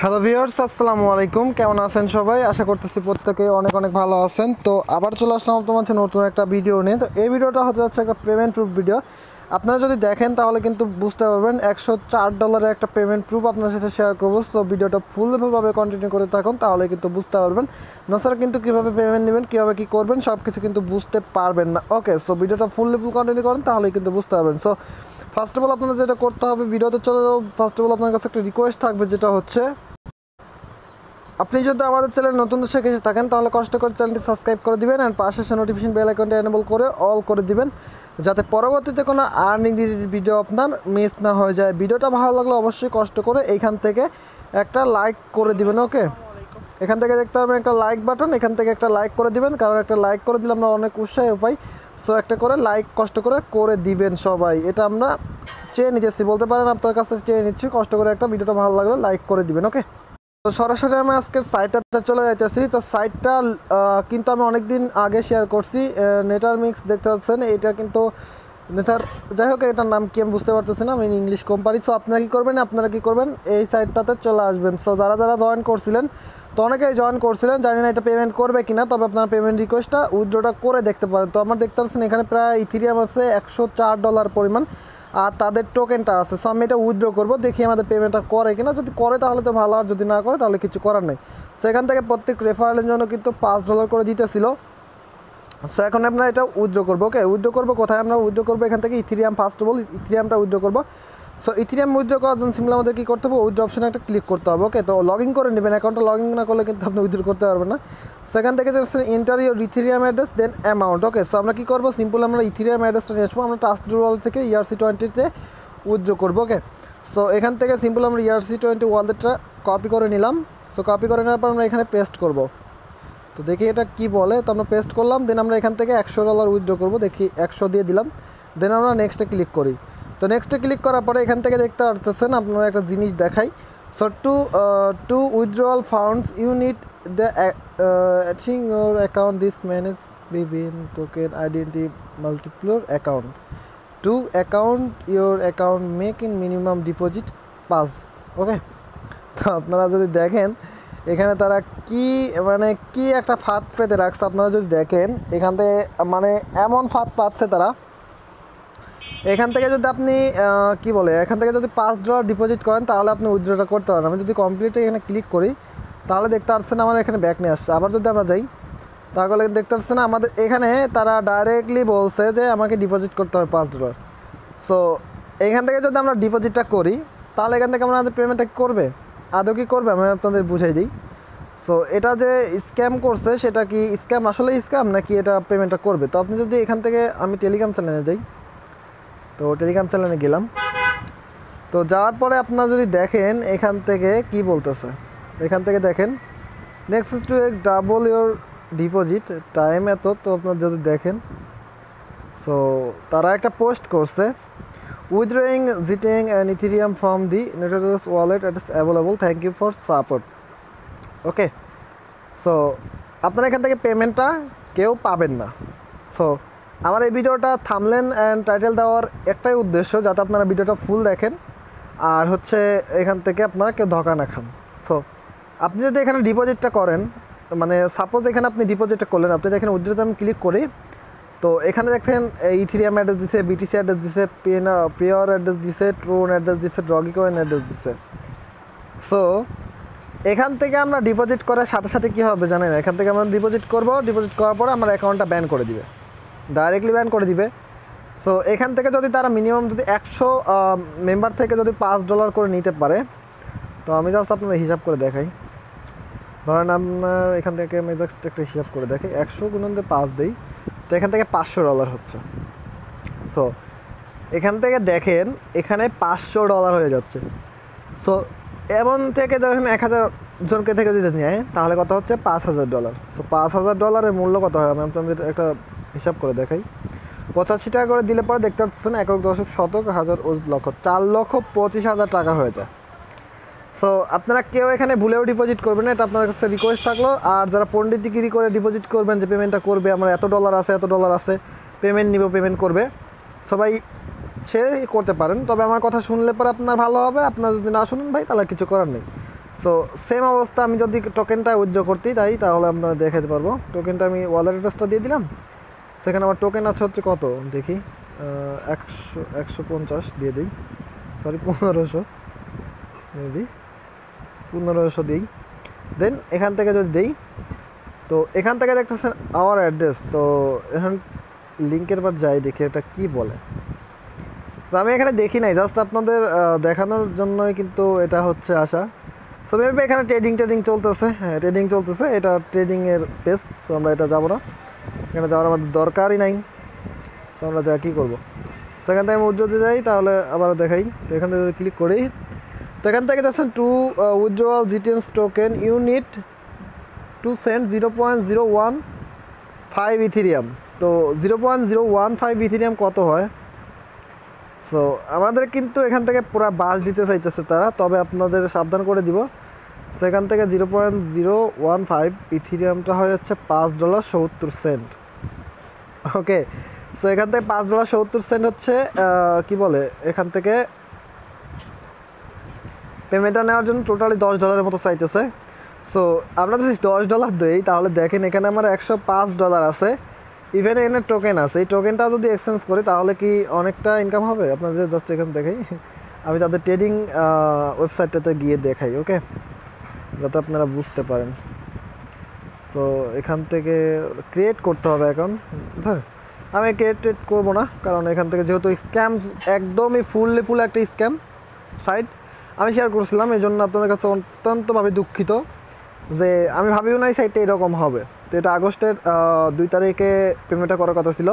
Hello viewers, আসসালামু আলাইকুম। কেমন আছেন সবাই? আশা করতেছি প্রত্যেকে অনেক অনেক ভালো আছেন। তো আবার চলে আসলাম তোমার কাছে নতুন একটা ভিডিও নিয়ে। তো এই ভিডিওটা হতে যাচ্ছে একটা পেমেন্ট প্রুফ ভিডিও। আপনারা যদি দেখেন তাহলে কিন্তু বুঝতে পারবেন $104 একটা পেমেন্ট প্রুফ আপনার সাথে শেয়ার করবো। সো ভিডিওটা ফুলভাবে কন্টিনিউ করে থাকুন, তাহলে কিন্তু বুঝতে পারবেন। নাছাড়া কিন্তু কীভাবে পেমেন্ট নেবেন, কীভাবে কী করবেন সব কিছু কিন্তু বুঝতে পারবেন না। ওকে, সো ভিডিওটা ফুল কন্টিনিউ করেন, তাহলে কিন্তু বুঝতে পারবেন। সো ফার্স্ট অফ অল আপনাদের যেটা করতে হবে, ভিডিওতে চলে যাও। ফার্স্ট অফ অল আপনার কাছে একটা রিকোয়েস্ট থাকবে, যেটা হচ্ছে আপনি যদি আমাদের চ্যানেল নতুন দর্শক এসে থাকেন তাহলে কষ্ট করে চ্যানেলটি সাবস্ক্রাইব করে দিবেন অ্যান্ড পাশে নোটিফিকেশন বেল আইকনটি এনেবল করে অল করে দিবেন, যাতে পরবর্তীতে কোনো আর্নিং ভিডিও আপনার মিস না হয়ে যায়। ভিডিওটা ভালো লাগলে অবশ্যই কষ্ট করে এইখান থেকে একটা লাইক করে দিবেন। ওকে, এখান থেকে দেখতে পাবেন একটা লাইক বাটন, এখান থেকে একটা লাইক করে দিবেন, কারণ একটা লাইক করে দিলে আমরা অনেক উৎসাহ পাই। সো একটা করে লাইক কষ্ট করে দিবেন সবাই। এটা আমরা চেয়ে নিতেছি, বলতে পারেন আপনার কাছে চেয়ে নিচ্ছি। কষ্ট করে একটা ভিডিওটা ভালো লাগলে লাইক করে দিবেন। ওকে, তো সরাসরি আমি আজকের সাইটটাতে চলে যাইতেছি। তো সাইটটা কিন্তু আমি অনেক দিন আগে শেয়ার করছি। নেটার মিক্স দেখতে পাচ্ছেন, এটা কিন্তু নেটার, যাই হোক এটার নাম কি আমি বুঝতে পারতেছি না, আমি ইংলিশ কোম্পানি। সো আপনারা কী করবেন এই সাইটটাতে চলে আসবেন। সো যারা জয়েন করছিলেন, তো অনেকেই জয়েন করছিলেন, জানি না এটা পেমেন্ট করবে কিনা, তবে আপনারা পেমেন্ট রিকোয়েস্টটা উইথড্রটা করে দেখতে পারেন। তো আমার দেখতে পাচ্ছেন এখানে প্রায় ইথেরিয়াম আছে $104 পরিমাণ, আর তাদের টোকেনটা আছে। সো আমি এটা উইথড্র করবো, দেখি আমাদের পেমেন্টটা করে কিনা। যদি করে তাহলে তো ভালো, আর যদি না করে তাহলে কিছু করার নেই। সো এখান থেকে প্রত্যেক রেফারেলের জন্য কিন্তু $5 করে দিতেছিল। সো এখন আমরা এটা উইথড্র করবো। ওকে, উইথড্র করবো কোথায়? আমরা উইথড্র করবো এখান থেকে ইথেরিয়াম। ফার্স্ট অফ অল ইথেরিয়ামটা উইথড্র করবো। সো ইথেরিয়াম উইথড্র করার জন্য সিম্পলি আমাদের কী করতে হবে, উইথড্র অপশানে একটা ক্লিক করতে হবে। ওকে, তো লগ ইন করে নেবেন। অ্যাকাউন্টটা লগ ইন না করলে কিন্তু আপনি উইথড্র করতে পারবেন না। সেখান থেকে enter your Ethereum address then amount. Okay, so আমরা কী করবো, সিম্পল আমরা ইথেরিয়াম অ্যাড্রেসটা নিয়ে আসবো। আমরা ট্রাস্টেড ওয়ালেট থেকে ERC20-তে উইথড্র করবো। ওকে, সো এখান থেকে সিম্পল আমরা ERC20 ওয়ালেটটা কপি করে নিলাম। সো কপি করে নেওয়ার পর আমরা এখানে পেস্ট করবো। তো দেখি এটা কি বলে। তো আমরা পেস্ট করলাম, দেন আমরা এখান থেকে $100 উইথড্র করবো। দেখি 100 দিয়ে দিলাম, দেন আমরা নেক্সটে ক্লিক করি। তো নেক্সটে ক্লিক করার পরে এখান থেকে দেখতে পারতেছেন, আপনারা একটা জিনিস দেখাই। So to withdrawal funds you need the aching your account this manage বিবিন token identity multiplier account to account your account make in minimum deposit 5। Okay, তো আপনারা যদি দেখেন এখানে তারা কি একটা ফাঁদ পেতে রাখছে। আপনারা যদি দেখেন এখান থেকে এমন ফাঁদ পাচ্ছে তারা। এখান থেকে যদি আপনি এখান থেকে যদি $5 ডিপোজিট করেন তাহলে আপনি উইথড্রটা করতে পারেন। আমি যদি কমপ্লিট এখানে ক্লিক করি তাহলে দেখতে পাচ্ছেন আমার এখানে ব্যাক নিয়ে আসছে। আবার যদি আমরা যাই তাহলে দেখতে পাচ্ছেন আমাদের এখানে তারা ডাইরেক্টলি বলছে যে আমাকে ডিপোজিট করতে হবে $5। সো এখান থেকে যদি আমরা ডিপোজিটটা করি তাহলে এখান থেকে আমাদের পেমেন্টটা করবে, আদৌ কি করবে আমি আপনাদের বুঝাই দিই। সো এটা যে স্ক্যাম করছে, সেটা কি স্ক্যাম, আসলে স্ক্যাম নাকি এটা পেমেন্টটা করবে? তো আপনি যদি এখান থেকে, আমি টেলিগ্রাম চ্যানেলে যাই, তো টেলিগ্রাম চ্যানেলে গেলাম। তো যাওয়ার পরে আপনারা যদি দেখেন এখান থেকে কি বলতেছে, এখান থেকে দেখেন next to double your deposit time এত। তো আপনারা যদি দেখেন, সো তারা একটা পোস্ট করছে, উইথড্রয়িং জিটিং and Ethereum from the network wallet it is available, thank you for support. Okay, so আপনারা এখান থেকে পেমেন্টটা কেউ পাবেন না। সো আমার এই ভিডিওটা থাম্বনেল অ্যান্ড টাইটেল দেওয়ার একটাই উদ্দেশ্য, যাতে আপনারা ভিডিওটা ফুল দেখেন আর হচ্ছে এখান থেকে আপনারা কেউ ধোঁকা না খান। সো আপনি যদি এখানে ডিপোজিটটা করেন, সাপোজ এখানে আপনি ডিপোজিটটা করলেন, আপনি এখানে উইথড্রতে আমি ক্লিক করি, তো এখানে দেখেন ইথেরিয়াম অ্যাড্রেস দিছে, BTC অ্যাড্রেস দিছে, পেয়ার অ্যাড্রেস দিছে, ট্রোন অ্যাড্রেস দিছে, ডগিকয়েন অ্যাড্রেস দিছে। সো এখান থেকে আমরা ডিপোজিট করার সাথে সাথে কী হবে জানেন, এখান থেকে আমরা ডিপোজিট করবো, ডিপোজিট করার পরে আমার অ্যাকাউন্টটা ব্যান করে দিবে, ডাইরেক্টলি ব্যান করে দিবে। সো এখান থেকে যদি তারা মিনিমাম যদি 100 মেম্বার থেকে যদি $5 করে নিতে পারে, তো আমি জাস্ট আপনাদের হিসাব করে দেখাই। ধরেন আপনার এখান থেকে আমি জাস্ট একটা হিসাব করে দেখাই, 100 গুণন 5 দিই, তো এখান থেকে $500 হচ্ছে। সো এখান থেকে দেখেন এখানে $500 হয়ে যাচ্ছে। সো এমন থেকে যখন 1000 জনকে থেকে যদি নেয় তাহলে কত হচ্ছে $5000। সো $5000 মূল্য কত হয়, আমি আপনাদের একটা হিসাব করে দেখাই। 85 টাকা করে দিলে পরে দেখতে পাচ্ছেন একক দশক শতক হাজার লক্ষ, 4,25,000 টাকা হয়ে যায়। সো আপনারা কেউ এখানে ভুলেও ডিপোজিট করবেন না, এটা আপনার কাছে রিকোয়েস্ট থাকলো। আর যারা পণ্ডিতগিরি করে ডিপোজিট করবেন যে পেমেন্টটা করবে, আমার $এত আছে পেমেন্ট নিব, পেমেন্ট করবে, সবাই সে করতে পারেন। তবে আমার কথা শুনলে পরে আপনার ভালো হবে, আপনার যদি না শুনুন ভাই তাহলে কিছু করার নেই। সো সেম অবস্থা, আমি যদি টোকেনটা উইথড্র করতে তাই তাহলে আমরা দেখাতে পারবো। টোকেনটা আমি ওয়ালেট অ্যাড্রেসটা দিয়ে দিলাম, সেখানে আমার টোকেন আছে হচ্ছে কত দেখি, 150 দিয়ে দিই, সরি 1500 মেবি 1500 দিই। দেন এখান থেকে যদি দিই, তো এখান থেকে দেখতেছেন আওয়ার অ্যাড্রেস। তো এখন লিঙ্কের পর যাই দেখি এটা কি বলে। সো আমি এখানে দেখি নাই, জাস্ট আপনাদের দেখানোর জন্যই কিন্তু এটা হচ্ছে আসা। সো মেবি এখানে ট্রেডিং চলতেছে, হ্যাঁ ট্রেডিং চলতেছে, এটা ট্রেডিংয়ের পেজ। সো আমরা এটা যাবো না, এখানে যাওয়ার আমাদের দরকারই নাই। সো আমরা যা কী করবো, সেখান থেকে আমি উইথড্রতে যাই, তাহলে আবার দেখাই। তো এখান থেকে যদি ক্লিক করি, তো এখান থেকে দেখছেন টু উইথড্রয়াল জিটিএনস token unit to send 0.015 Ethereum. তো 0.015 ইথেরিয়াম কত হয়? সো আমাদের কিন্তু এখান থেকে পুরো বাস দিতে চাইতেছে তারা, তবে আপনাদের সাবধান করে দিব। সো এখান থেকে 0.015 ইথেরিয়ামটা হয়ে যাচ্ছে $5.70। ওকে, সো এখান থেকে $5.70 হচ্ছে কি বলে, এখান থেকে পেমেন্টটা নেওয়ার জন্য টোটালি $10 মতো চাইতেছে। সো আমরা যদি $10 দিই, তাহলে দেখেন এখানে আমার $105 আছে, ইভেন এখানে টোকেন আছে। এই টোকেনটা যদি এক্সচেঞ্জ করি তাহলে কি অনেকটা ইনকাম হবে। আপনাদের জাস্ট এখানে দেখাই, আমি তাদের ট্রেডিং ওয়েবসাইটটাতে গিয়ে দেখাই, ওকে, যাতে আপনারা বুঝতে পারেন। সো এখান থেকে ক্রিয়েট করতে হবে অ্যাকাউন্ট। স্যার আমি ক্রিয়েট করবো না, কারণ এখান থেকে যেহেতু স্ক্যাম, একদমই ফুল একটা স্ক্যাম সাইট আমি শেয়ার করছিলাম, এই জন্য আপনাদের কাছে অত্যন্তভাবে দুঃখিত যে আমি ভাবিও নাই সাইটটা এরকম হবে। তো এটা আগস্টের 2 তারিখে পেমেন্টটা করার কথা ছিল।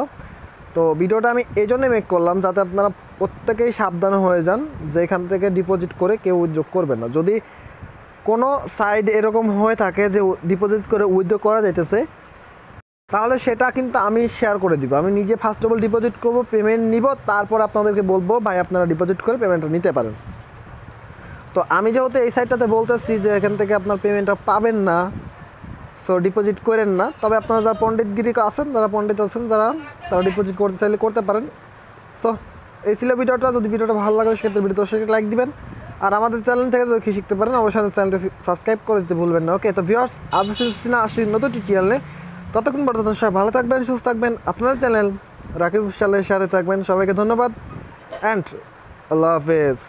তো ভিডিওটা আমি এই জন্যই মেক করলাম, যাতে আপনারা প্রত্যেকেই সাবধান হয়ে যান যে এখান থেকে ডিপোজিট করে কেউ উইথড্র করবেন না। যদি কোনো সাইড এরকম হয়ে থাকে যে ডিপোজিট করে উইথড্র করা যাইতেছে, তাহলে সেটা কিন্তু আমি শেয়ার করে দিব। আমি নিজে ফার্স্ট অফ অল ডিপোজিট করবো, পেমেন্ট নিব, তারপর আপনাদেরকে বলবো ভাই আপনারা ডিপোজিট করে পেমেন্টটা নিতে পারেন। তো আমি যেহেতু এই সাইটটাতে বলতেছি যে এখান থেকে আপনার পেমেন্টটা পাবেন না, সো ডিপোজিট করেন না। তবে আপনারা যারা পণ্ডিতগিরি আছেন, যারা তারা ডিপোজিট করতে চাইলে করতে পারেন। সো এই ছিল ভিডিওটা। যদি ভিডিওটা ভালো লাগে সেক্ষেত্রে ভিডিওতে অবশ্যই লাইক দিবেন, আর আমাদের চ্যানেল থেকে যদি কি শিখতে পারেন অবশ্যই চ্যানেলটা সাবস্ক্রাইব করে দিতে ভুলবেন না। ওকে, তো ভিউয়ার্স আজ আসি নতুন টিউটোরিয়ালে, ততক্ষণ পর্যন্ত সবাই ভালো থাকবেন, সুস্থ থাকবেন। আপনার চ্যানেল রাকিব চ্যানেলের সাথে থাকবেন। সবাইকে ধন্যবাদ অ্যান্ড আল্লাহ হাফেজ।